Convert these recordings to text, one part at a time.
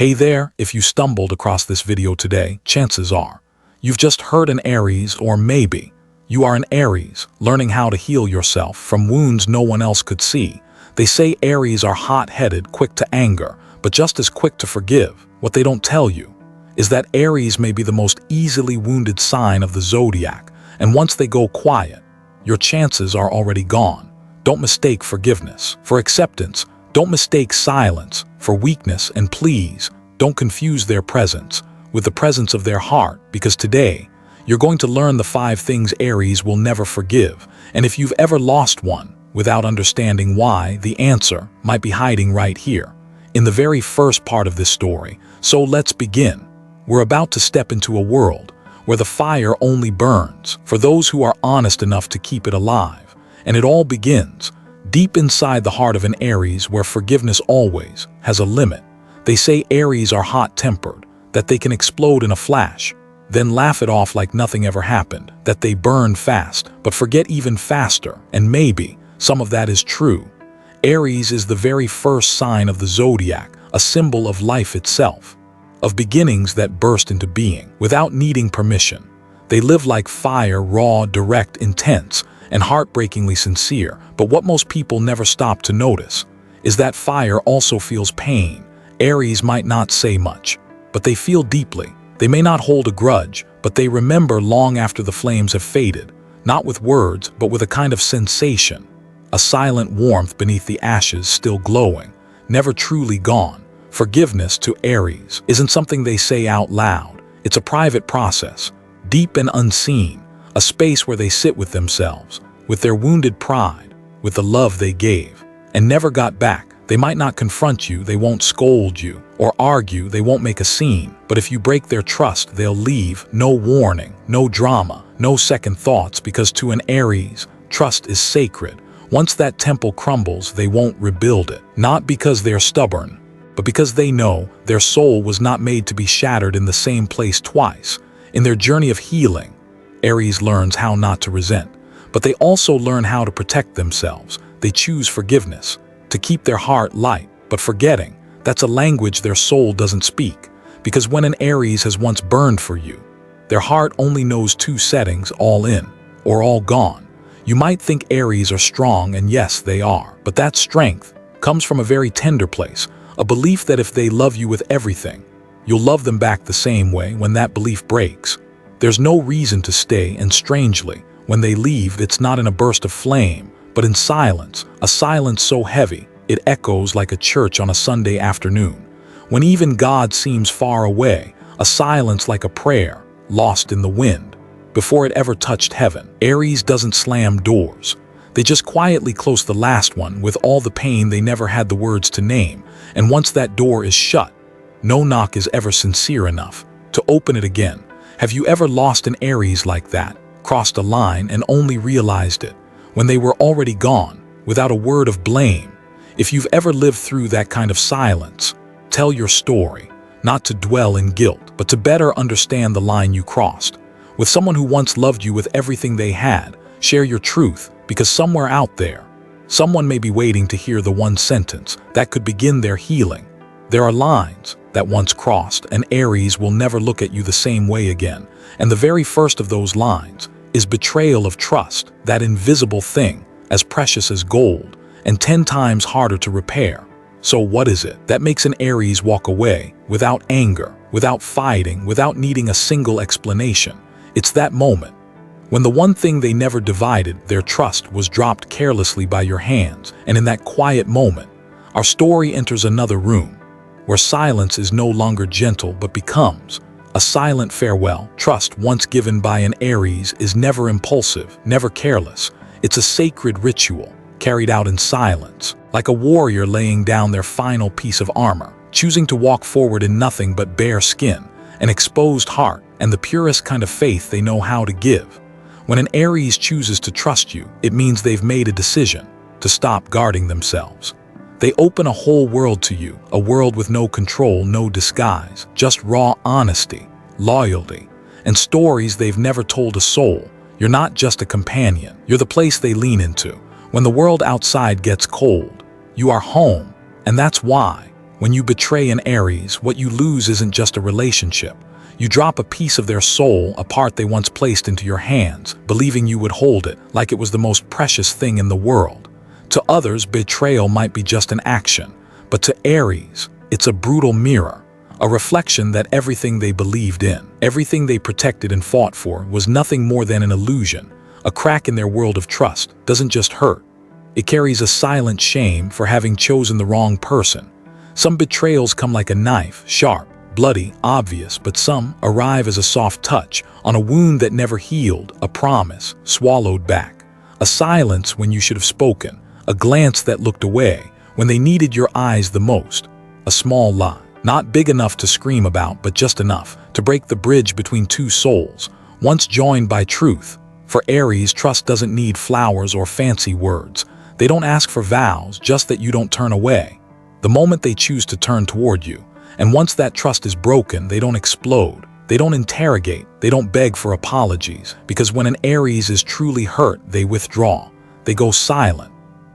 Hey there, if you stumbled across this video today, chances are you've just heard an Aries, or maybe you are an Aries, learning how to heal yourself from wounds no one else could see. They say Aries are hot-headed, quick to anger, but just as quick to forgive. What they don't tell you is that Aries may be the most easily wounded sign of the Zodiac, and once they go quiet, your chances are already gone. Don't mistake forgiveness for acceptance. Don't mistake silence for weakness, and please, don't confuse their presence with the presence of their heart, because today, you're going to learn the 5 things Aries will never forgive, and if you've ever lost one without understanding why, the answer might be hiding right here, in the very first part of this story. So let's begin. We're about to step into a world where the fire only burns for those who are honest enough to keep it alive, and it all begins deep inside the heart of an Aries, where forgiveness always has a limit. They say Aries are hot-tempered, that they can explode in a flash, then laugh it off like nothing ever happened, that they burn fast, but forget even faster, and maybe some of that is true. Aries is the very first sign of the Zodiac, a symbol of life itself, of beginnings that burst into being without needing permission. They live like fire, raw, direct, intense, and heartbreakingly sincere. But what most people never stop to notice is that fire also feels pain. Aries might not say much, but they feel deeply. They may not hold a grudge, but they remember long after the flames have faded, not with words, but with a kind of sensation, a silent warmth beneath the ashes, still glowing, never truly gone. Forgiveness to Aries isn't something they say out loud. It's a private process, deep and unseen, a space where they sit with themselves, with their wounded pride, with the love they gave and never got back. They might not confront you, they won't scold you or argue, they won't make a scene, but if you break their trust, they'll leave. No warning, no drama, no second thoughts, because to an Aries, trust is sacred. Once that temple crumbles, they won't rebuild it, not because they're stubborn, but because they know their soul was not made to be shattered in the same place twice. In their journey of healing, Aries learns how not to resent, but they also learn how to protect themselves. They choose forgiveness, to keep their heart light, but forgetting, that's a language their soul doesn't speak, because when an Aries has once burned for you, their heart only knows 2 settings: all in or all gone. You might think Aries are strong, and yes, they are, but that strength comes from a very tender place, a belief that if they love you with everything, you'll love them back the same way. When that belief breaks, there's no reason to stay, and strangely, when they leave, it's not in a burst of flame, but in silence, a silence so heavy, it echoes like a church on a Sunday afternoon, when even God seems far away, a silence like a prayer, lost in the wind, before it ever touched heaven. Aries doesn't slam doors. They just quietly close the last one with all the pain they never had the words to name, and once that door is shut, no knock is ever sincere enough to open it again. Have you ever lost an Aries like that, crossed a line and only realized it when they were already gone, without a word of blame? If you've ever lived through that kind of silence, tell your story, not to dwell in guilt, but to better understand the line you crossed. With someone who once loved you with everything they had, share your truth, because somewhere out there, someone may be waiting to hear the one sentence that could begin their healing. There are lines that once crossed, and Aries will never look at you the same way again. And the very first of those lines is betrayal of trust, that invisible thing, as precious as gold, and 10 times harder to repair. So what is it that makes an Aries walk away without anger, without fighting, without needing a single explanation? It's that moment when the one thing they never divided, their trust, was dropped carelessly by your hands. And in that quiet moment, our story enters another room, where silence is no longer gentle but becomes a silent farewell. Trust once given by an Aries is never impulsive, never careless. It's a sacred ritual, carried out in silence, like a warrior laying down their final piece of armor, choosing to walk forward in nothing but bare skin, an exposed heart, and the purest kind of faith they know how to give. When an Aries chooses to trust you, it means they've made a decision to stop guarding themselves. They open a whole world to you, a world with no control, no disguise, just raw honesty, loyalty, and stories they've never told a soul. You're not just a companion, you're the place they lean into. When the world outside gets cold, you are home, and that's why When you betray an Aries, what you lose isn't just a relationship. You drop a piece of their soul, a part they once placed into your hands, believing you would hold it like it was the most precious thing in the world. To others, betrayal might be just an action, but to Aries, it's a brutal mirror, a reflection that everything they believed in, everything they protected and fought for, was nothing more than an illusion. A crack in their world of trust doesn't just hurt. It carries a silent shame for having chosen the wrong person. Some betrayals come like a knife, sharp, bloody, obvious, but some arrive as a soft touch on a wound that never healed, a promise swallowed back, a silence when you should have spoken, a glance that looked away when they needed your eyes the most, a small lie, not big enough to scream about, but just enough to break the bridge between two souls, once joined by truth. For Aries, trust doesn't need flowers or fancy words. They don't ask for vows, just that you don't turn away the moment they choose to turn toward you. And once that trust is broken, they don't explode. They don't interrogate. They don't beg for apologies. Because when an Aries is truly hurt, they withdraw. They go silent.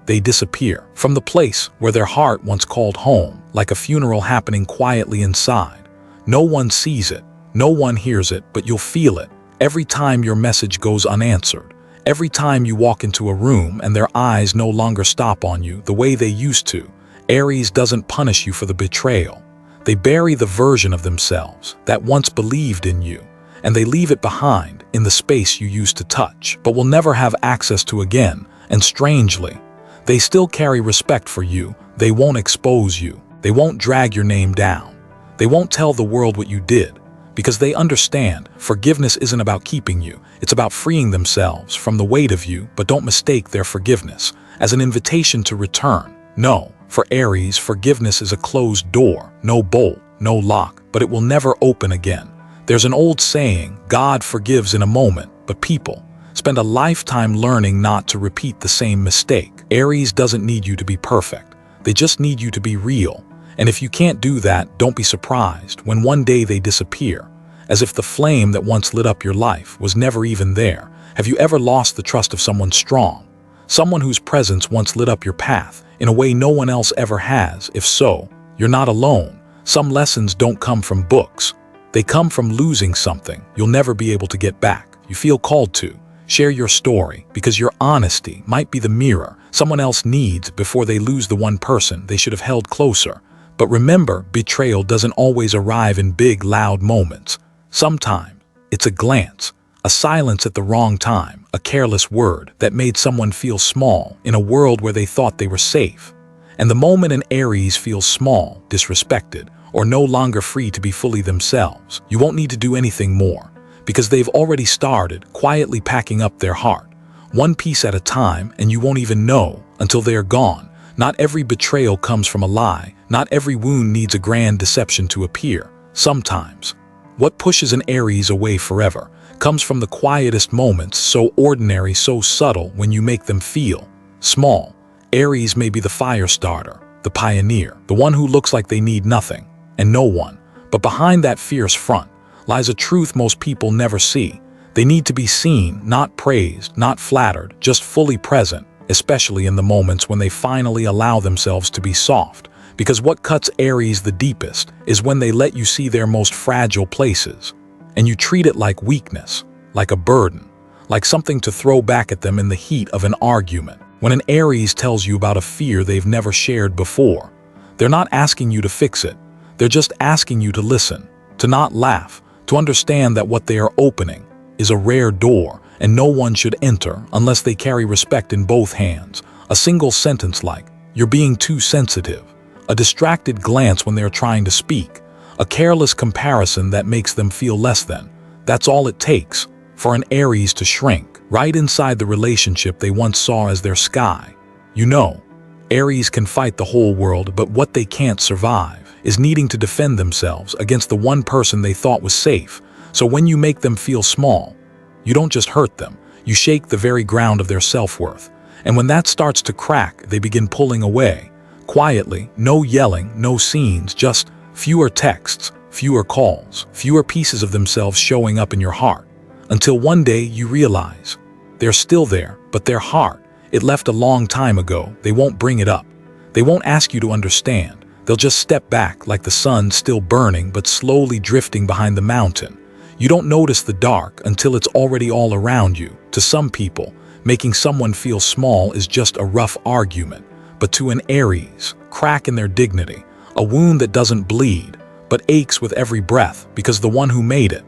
They disappear from the place where their heart once called home, like a funeral happening quietly inside. No one sees it. No one hears it, but you'll feel it every time your message goes unanswered. Every time you walk into a room and their eyes no longer stop on you the way they used to. Aries doesn't punish you for the betrayal. They bury the version of themselves that once believed in you, and they leave it behind in the space you used to touch, but will never have access to again. And strangely, they still carry respect for you. They won't expose you. They won't drag your name down. They won't tell the world what you did, because they understand forgiveness isn't about keeping you. It's about freeing themselves from the weight of you. But don't mistake their forgiveness as an invitation to return. No. For Aries, forgiveness is a closed door, no bolt, no lock, but it will never open again. There's an old saying, God forgives in a moment, but people spend a lifetime learning not to repeat the same mistake. Aries doesn't need you to be perfect. They just need you to be real. And if you can't do that, don't be surprised when one day they disappear, as if the flame that once lit up your life was never even there. Have you ever lost the trust of someone strong? Someone whose presence once lit up your path in a way no one else ever has? If so, you're not alone. Some lessons don't come from books. They come from losing something you'll never be able to get back. You feel called to share your story because your honesty might be the mirror someone else needs before they lose the one person they should have held closer. But remember, betrayal doesn't always arrive in big, loud moments. Sometimes it's a glance, a silence at the wrong time, a careless word that made someone feel small in a world where they thought they were safe. And the moment an Aries feels small, disrespected, or no longer free to be fully themselves, you won't need to do anything more, because they've already started quietly packing up their heart, one piece at a time, and you won't even know until they're gone. Not every betrayal comes from a lie. Not every wound needs a grand deception to appear. Sometimes, what pushes an Aries away forever comes from the quietest moments, so ordinary, so subtle, when you make them feel small. Aries may be the fire starter, the pioneer, the one who looks like they need nothing and no one. But behind that fierce front lies a truth most people never see. They need to be seen, not praised, not flattered, just fully present, especially in the moments when they finally allow themselves to be soft. Because what cuts Aries the deepest is when they let you see their most fragile places. And you treat it like weakness, like a burden, like something to throw back at them in the heat of an argument. When an Aries tells you about a fear they've never shared before, they're not asking you to fix it. They're just asking you to listen, to not laugh, to understand that what they are opening is a rare door, and no one should enter unless they carry respect in both hands. A single sentence like, "You're being too sensitive," a distracted glance when they're trying to speak, a careless comparison that makes them feel less than. That's all it takes for an Aries to shrink right inside the relationship they once saw as their sky. You know, Aries can fight the whole world, but what they can't survive is needing to defend themselves against the one person they thought was safe. So when you make them feel small, you don't just hurt them, you shake the very ground of their self-worth. And when that starts to crack, they begin pulling away. Quietly, no yelling, no scenes, just fewer texts, fewer calls, fewer pieces of themselves showing up in your heart. Until one day you realize they're still there, but their heart, it left a long time ago. They won't bring it up. They won't ask you to understand. They'll just step back like the sun still burning but slowly drifting behind the mountain. You don't notice the dark until it's already all around you. To some people, making someone feel small is just a rough argument. But to an Aries, crack in their dignity, a wound that doesn't bleed, but aches with every breath because the one who made it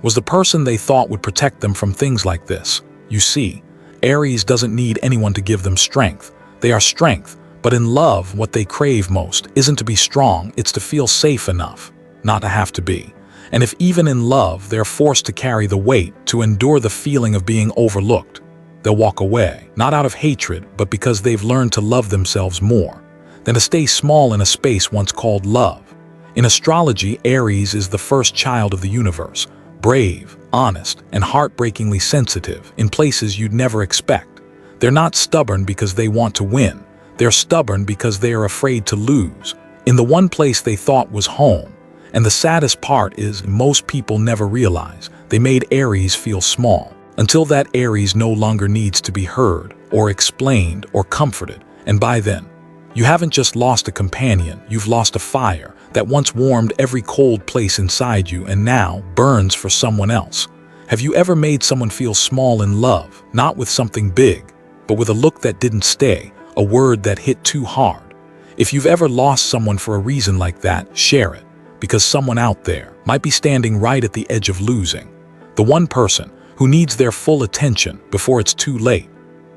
was the person they thought would protect them from things like this. You see, Aries doesn't need anyone to give them strength. They are strength, but in love, what they crave most isn't to be strong, it's to feel safe enough, not to have to be. And if even in love they're forced to carry the weight, to endure the feeling of being overlooked, they'll walk away, not out of hatred, but because they've learned to love themselves more than to stay small in a space once called love. In astrology, Aries is the first child of the universe, brave, honest, and heartbreakingly sensitive in places you'd never expect. They're not stubborn because they want to win. They're stubborn because they are afraid to lose, in the one place they thought was home. And the saddest part is most people never realize they made Aries feel small, until that Aries no longer needs to be heard, or explained, or comforted. And by then, you haven't just lost a companion, you've lost a fire that once warmed every cold place inside you and now burns for someone else. Have you ever made someone feel small in love, not with something big, but with a look that didn't stay, a word that hit too hard? If you've ever lost someone for a reason like that, share it, because someone out there might be standing right at the edge of losing. The one person who needs their full attention before it's too late.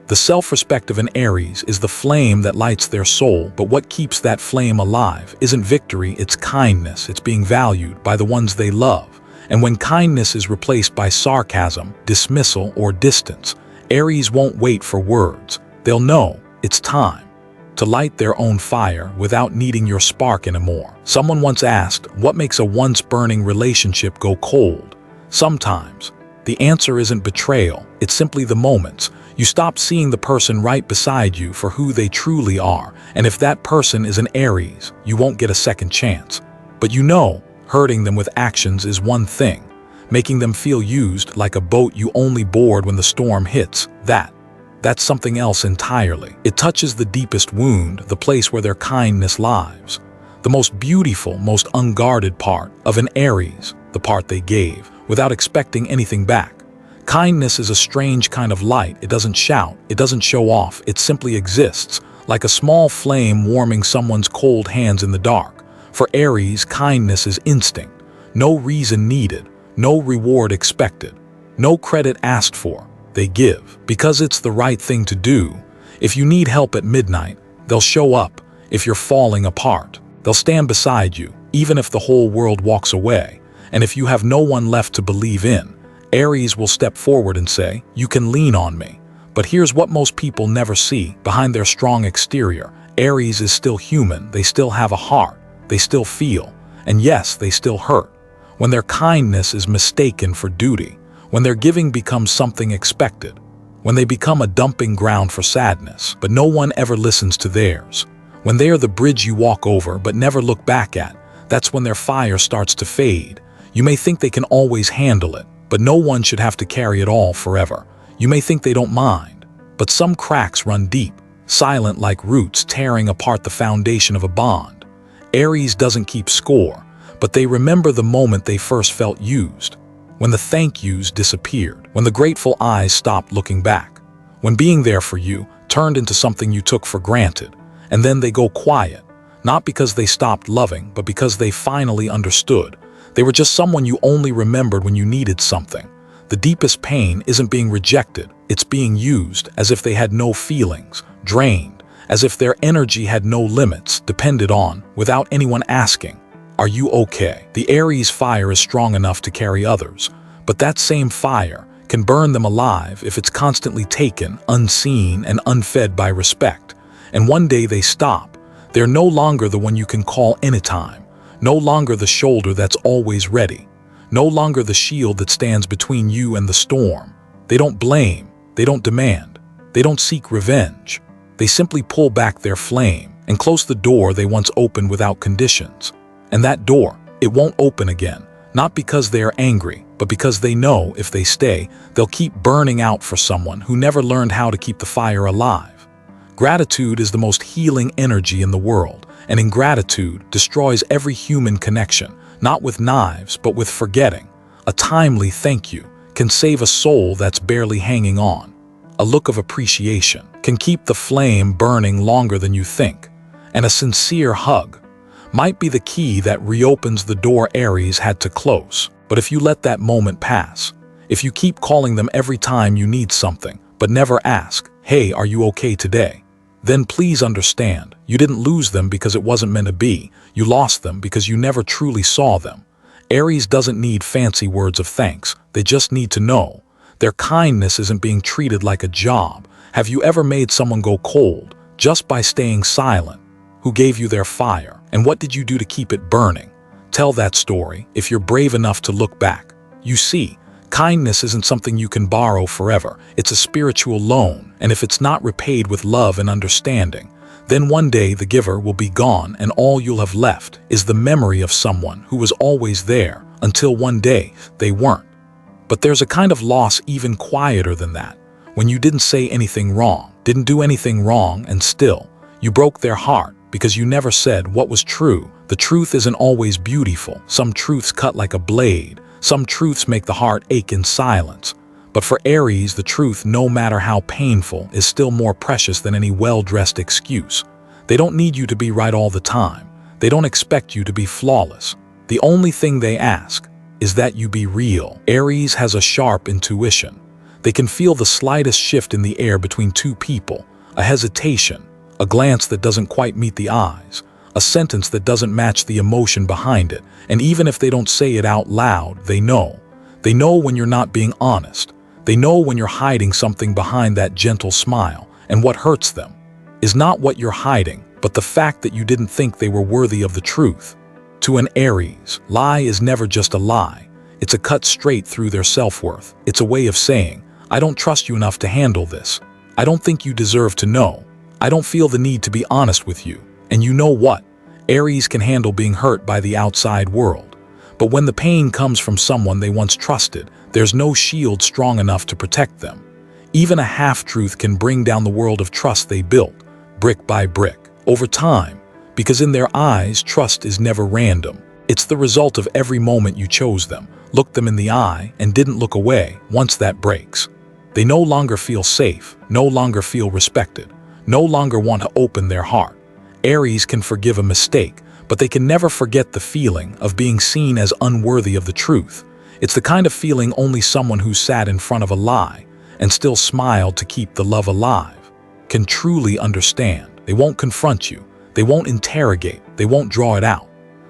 The self-respect of an Aries is the flame that lights their soul, but what keeps that flame alive isn't victory, it's kindness. It's being valued by the ones they love. And when kindness is replaced by sarcasm, dismissal, or distance, Aries won't wait for words. They'll know it's time to light their own fire without needing your spark anymore. Someone once asked, what makes a once burning relationship go cold? Sometimes the answer isn't betrayal, it's simply the moments you stop seeing the person right beside you for who they truly are. And if that person is an Aries, you won't get a second chance. But you know, hurting them with actions is one thing. Making them feel used like a boat you only board when the storm hits, that's something else entirely. It touches the deepest wound, the place where their kindness lives. The most beautiful, most unguarded part of an Aries, the part they gave, without expecting anything back. Kindness is a strange kind of light. It doesn't shout, it doesn't show off, it simply exists, like a small flame warming someone's cold hands in the dark. For Aries, kindness is instinct. No reason needed, no reward expected, no credit asked for. They give because it's the right thing to do. If you need help at midnight, they'll show up. If you're falling apart, they'll stand beside you, even if the whole world walks away. And if you have no one left to believe in, Aries will step forward and say, you can lean on me. But here's what most people never see. Behind their strong exterior, Aries is still human. They still have a heart. They still feel. And yes, they still hurt. When their kindness is mistaken for duty. When their giving becomes something expected. When they become a dumping ground for sadness, but no one ever listens to theirs. When they are the bridge you walk over but never look back at, that's when their fire starts to fade. You may think they can always handle it, but no one should have to carry it all forever. You may think they don't mind, but some cracks run deep, silent like roots tearing apart the foundation of a bond. Aries doesn't keep score, but they remember the moment they first felt used. When the thank yous disappeared, when the grateful eyes stopped looking back, when being there for you turned into something you took for granted, and then they go quiet, not because they stopped loving, but because they finally understood. They were just someone you only remembered when you needed something. The deepest pain isn't being rejected, it's being used as if they had no feelings, drained, as if their energy had no limits, depended on, without anyone asking, are you okay? The Aries fire is strong enough to carry others, but that same fire can burn them alive if it's constantly taken, unseen, and unfed by respect. And one day they stop. They're no longer the one you can call anytime. No longer the shoulder that's always ready. No longer the shield that stands between you and the storm. They don't blame. They don't demand. They don't seek revenge. They simply pull back their flame and close the door they once opened without conditions. And that door, it won't open again. Not because they are angry, but because they know if they stay, they'll keep burning out for someone who never learned how to keep the fire alive. Gratitude is the most healing energy in the world, and ingratitude destroys every human connection, not with knives, but with forgetting. A timely thank you can save a soul that's barely hanging on. A look of appreciation can keep the flame burning longer than you think. And a sincere hug might be the key that reopens the door Aries had to close. But if you let that moment pass, if you keep calling them every time you need something, but never ask, "Hey, are you okay today?" then please understand, you didn't lose them because it wasn't meant to be. You lost them because you never truly saw them. Aries doesn't need fancy words of thanks. They just need to know their kindness isn't being treated like a job. Have you ever made someone go cold just by staying silent? Who gave you their fire? And what did you do to keep it burning? Tell that story if you're brave enough to look back. You see, kindness isn't something you can borrow forever. It's a spiritual loan, and if it's not repaid with love and understanding, then one day the giver will be gone and all you'll have left is the memory of someone who was always there until one day they weren't. But there's a kind of loss even quieter than that, when you didn't say anything wrong, didn't do anything wrong, and still, you broke their heart because you never said what was true. The truth isn't always beautiful. Some truths cut like a blade. Some truths make the heart ache in silence. But for Aries, the truth, no matter how painful, is still more precious than any well-dressed excuse. They don't need you to be right all the time. They don't expect you to be flawless. The only thing they ask is that you be real. Aries has a sharp intuition. They can feel the slightest shift in the air between two people, a hesitation, a glance that doesn't quite meet the eyes, a sentence that doesn't match the emotion behind it, and even if they don't say it out loud, they know. They know when you're not being honest. They know when you're hiding something behind that gentle smile, and what hurts them is not what you're hiding, but the fact that you didn't think they were worthy of the truth. To an Aries, lie is never just a lie. It's a cut straight through their self-worth. It's a way of saying, I don't trust you enough to handle this. I don't think you deserve to know. I don't feel the need to be honest with you. And you know what? Aries can handle being hurt by the outside world. But when the pain comes from someone they once trusted, there's no shield strong enough to protect them. Even a half-truth can bring down the world of trust they built, brick by brick, over time, because in their eyes, trust is never random. It's the result of every moment you chose them, looked them in the eye, and didn't look away. Once that breaks, they no longer feel safe, no longer feel respected, no longer want to open their heart. Aries can forgive a mistake, but they can never forget the feeling of being seen as unworthy of the truth. It's the kind of feeling only someone who sat in front of a lie and still smiled to keep the love alive can truly understand. They won't confront you. They won't interrogate. They won't draw it out.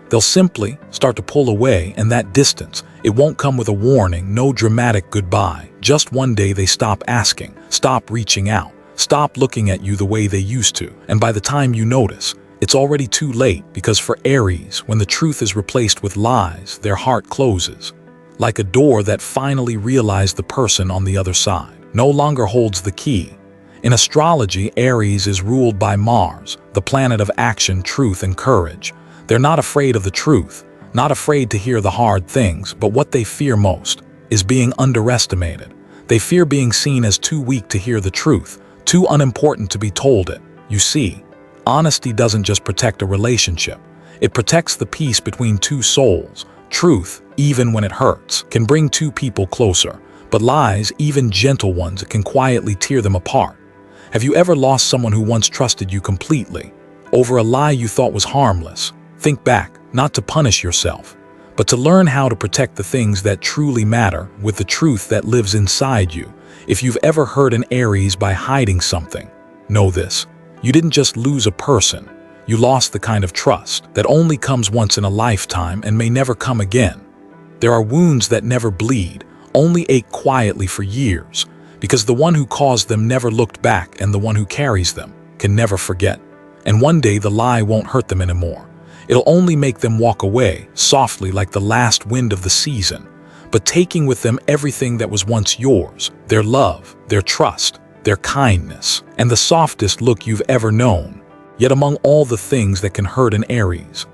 They'll simply start to pull away, and that distance, it won't come with a warning, no dramatic goodbye. Just one day they stop asking, stop reaching out, stop looking at you the way they used to, and by the time you notice, it's already too late, because for Aries, when the truth is replaced with lies, their heart closes. Like a door that finally realized the person on the other side no longer holds the key. In astrology, Aries is ruled by Mars, the planet of action, truth, and courage. They're not afraid of the truth, not afraid to hear the hard things, but what they fear most is being underestimated. They fear being seen as too weak to hear the truth, too unimportant to be told it. You see, honesty doesn't just protect a relationship. It protects the peace between two souls. Truth, even when it hurts, can bring two people closer, but lies, even gentle ones, can quietly tear them apart. Have you ever lost someone who once trusted you completely over a lie you thought was harmless? Think back, not to punish yourself, but to learn how to protect the things that truly matter with the truth that lives inside you. If you've ever hurt an Aries by hiding something, know this: you didn't just lose a person, you lost the kind of trust that only comes once in a lifetime and may never come again. There are wounds that never bleed, only ache quietly for years, because the one who caused them never looked back, and the one who carries them can never forget. And one day the lie won't hurt them anymore. It'll only make them walk away, softly like the last wind of the season, but taking with them everything that was once yours: their love, their trust, their kindness, and the softest look you've ever known. Yet among all the things that can hurt an Aries,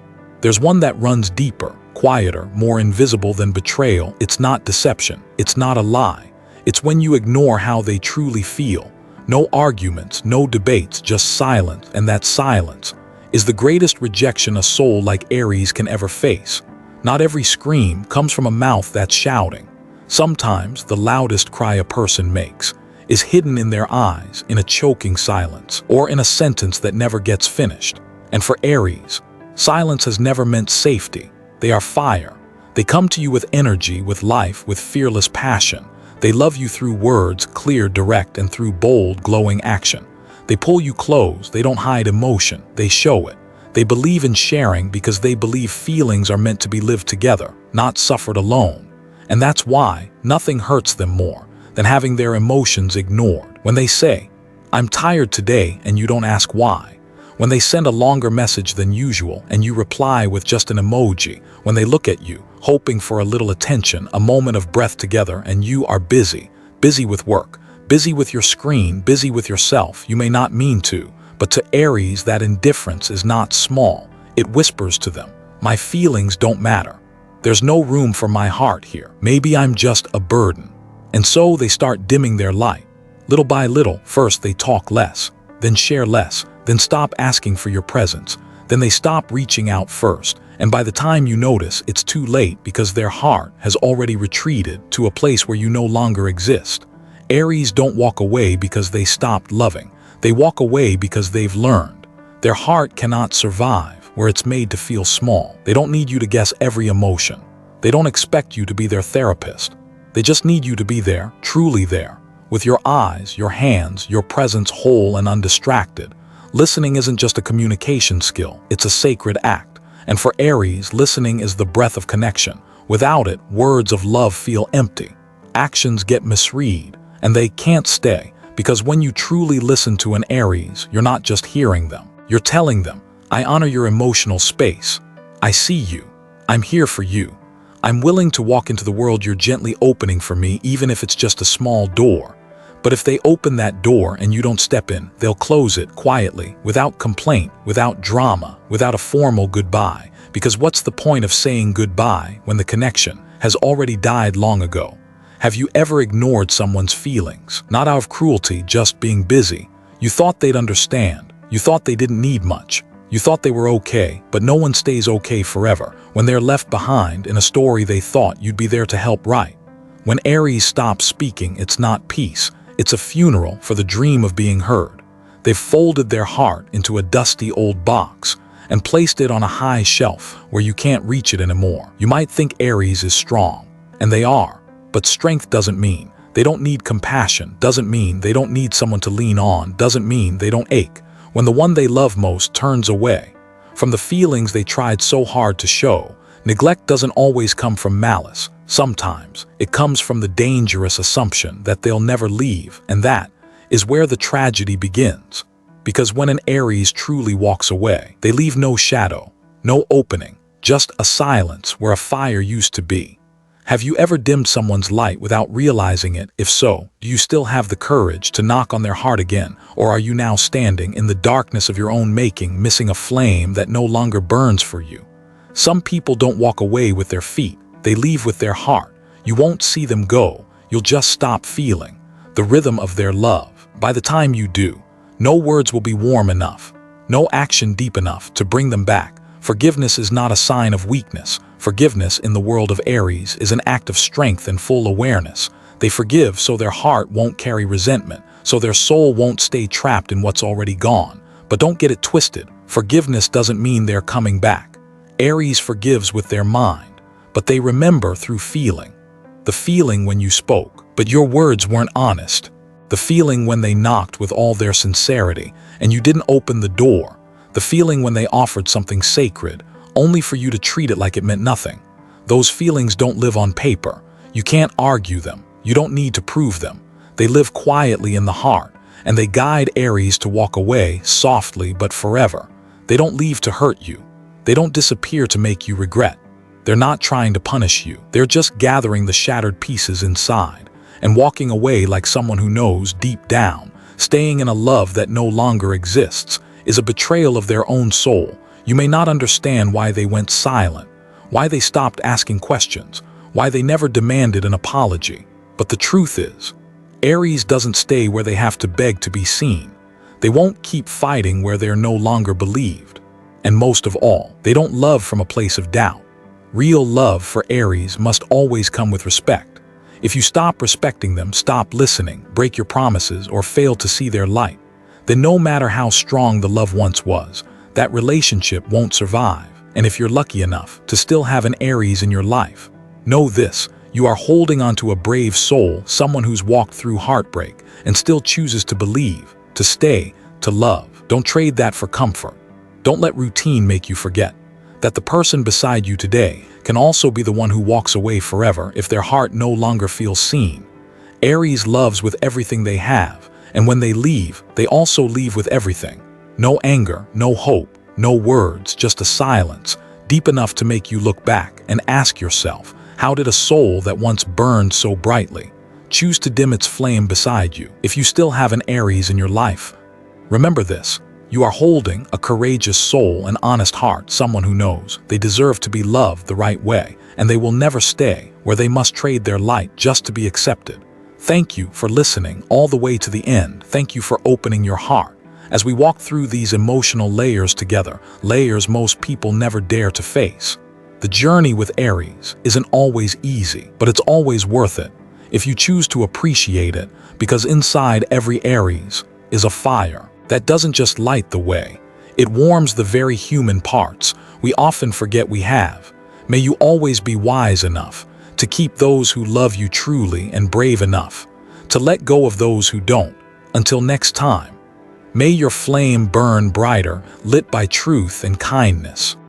there's one that runs deeper, quieter, more invisible than betrayal. It's not deception. It's not a lie. It's when you ignore how they truly feel. No arguments, no debates, just silence, and that silence, is the greatest rejection a soul like Aries can ever face. Not every scream comes from a mouth that's shouting. Sometimes the loudest cry a person makes is hidden in their eyes, in a choking silence, or in a sentence that never gets finished. And for Aries, silence has never meant safety. They are fire. They come to you with energy, with life, with fearless passion. They love you through words, clear, direct, and through bold, glowing action. They pull you close. They don't hide emotion. They show it. They believe in sharing because they believe feelings are meant to be lived together, not suffered alone. And that's why nothing hurts them more than having their emotions ignored. When they say, "I'm tired today," and you don't ask why. When they send a longer message than usual and you reply with just an emoji. When they look at you, hoping for a little attention, a moment of breath together, and you are busy. Busy with work, busy with your screen, busy with yourself. You may not mean to, but to Aries, that indifference is not small. It whispers to them, "My feelings don't matter. There's no room for my heart here. Maybe I'm just a burden." And so they start dimming their light. Little by little, first they talk less, then share less, then stop asking for your presence. Then they stop reaching out first. And by the time you notice, it's too late because their heart has already retreated to a place where you no longer exist. Aries don't walk away because they stopped loving. They walk away because they've learned. Their heart cannot survive where it's made to feel small. They don't need you to guess every emotion. They don't expect you to be their therapist. They just need you to be there, truly there, with your eyes, your hands, your presence whole and undistracted. Listening isn't just a communication skill, it's a sacred act. And for Aries, listening is the breath of connection. Without it, words of love feel empty. Actions get misread, and they can't stay. Because when you truly listen to an Aries, you're not just hearing them. You're telling them, "I honor your emotional space. I see you. I'm here for you. I'm willing to walk into the world you're gently opening for me, even if it's just a small door." But if they open that door and you don't step in, they'll close it quietly, without complaint, without drama, without a formal goodbye. Because what's the point of saying goodbye when the connection has already died long ago? Have you ever ignored someone's feelings? Not out of cruelty, just being busy. You thought they'd understand. You thought they didn't need much. You thought they were okay, but no one stays okay forever. When they're left behind in a story they thought you'd be there to help write. When Aries stops speaking, it's not peace. It's a funeral for the dream of being heard. They've folded their heart into a dusty old box and placed it on a high shelf where you can't reach it anymore. You might think Aries is strong, and they are, but strength doesn't mean they don't need compassion, doesn't mean they don't need someone to lean on, doesn't mean they don't ache when the one they love most turns away from the feelings they tried so hard to show. Neglect doesn't always come from malice. Sometimes it comes from the dangerous assumption that they'll never leave, and that is where the tragedy begins. Because when an Aries truly walks away, they leave no shadow, no opening, just a silence where a fire used to be. Have you ever dimmed someone's light without realizing it? If so, do you still have the courage to knock on their heart again? Or are you now standing in the darkness of your own making, missing a flame that no longer burns for you? Some people don't walk away with their feet. They leave with their heart. You won't see them go. You'll just stop feeling the rhythm of their love. By the time you do, no words will be warm enough, no action deep enough to bring them back. Forgiveness is not a sign of weakness. Forgiveness in the world of Aries is an act of strength and full awareness. They forgive so their heart won't carry resentment, so their soul won't stay trapped in what's already gone. But don't get it twisted. Forgiveness doesn't mean they're coming back. Aries forgives with their mind, but they remember through feeling. The feeling when you spoke, but your words weren't honest. The feeling when they knocked with all their sincerity, and you didn't open the door. The feeling when they offered something sacred, only for you to treat it like it meant nothing. Those feelings don't live on paper. You can't argue them. You don't need to prove them. They live quietly in the heart, and they guide Aries to walk away softly but forever. They don't leave to hurt you. They don't disappear to make you regret. They're not trying to punish you. They're just gathering the shattered pieces inside and walking away like someone who knows deep down, staying in a love that no longer exists is a betrayal of their own soul. You may not understand why they went silent, why they stopped asking questions, why they never demanded an apology. But the truth is, Aries doesn't stay where they have to beg to be seen. They won't keep fighting where they're no longer believed. And most of all, they don't love from a place of doubt. Real love for Aries must always come with respect. If you stop respecting them, stop listening, break your promises, or fail to see their light, then no matter how strong the love once was, that relationship won't survive. And if you're lucky enough to still have an Aries in your life, know this: you are holding onto a brave soul, someone who's walked through heartbreak and still chooses to believe, to stay, to love. Don't trade that for comfort. Don't let routine make you forget that the person beside you today can also be the one who walks away forever if their heart no longer feels seen. Aries loves with everything they have, and when they leave, they also leave with everything. No anger, no hope, no words, just a silence deep enough to make you look back and ask yourself, how did a soul that once burned so brightly choose to dim its flame beside you? If you still have an Aries in your life, remember this: you are holding a courageous soul, an honest heart, someone who knows they deserve to be loved the right way, and they will never stay where they must trade their light just to be accepted. Thank you for listening all the way to the end. Thank you for opening your heart. As we walk through these emotional layers together, layers most people never dare to face. The journey with Aries isn't always easy, but it's always worth it if you choose to appreciate it, because inside every Aries is a fire that doesn't just light the way, it warms the very human parts we often forget we have. May you always be wise enough to keep those who love you truly, and brave enough to let go of those who don't. Until next time, may your flame burn brighter, lit by truth and kindness.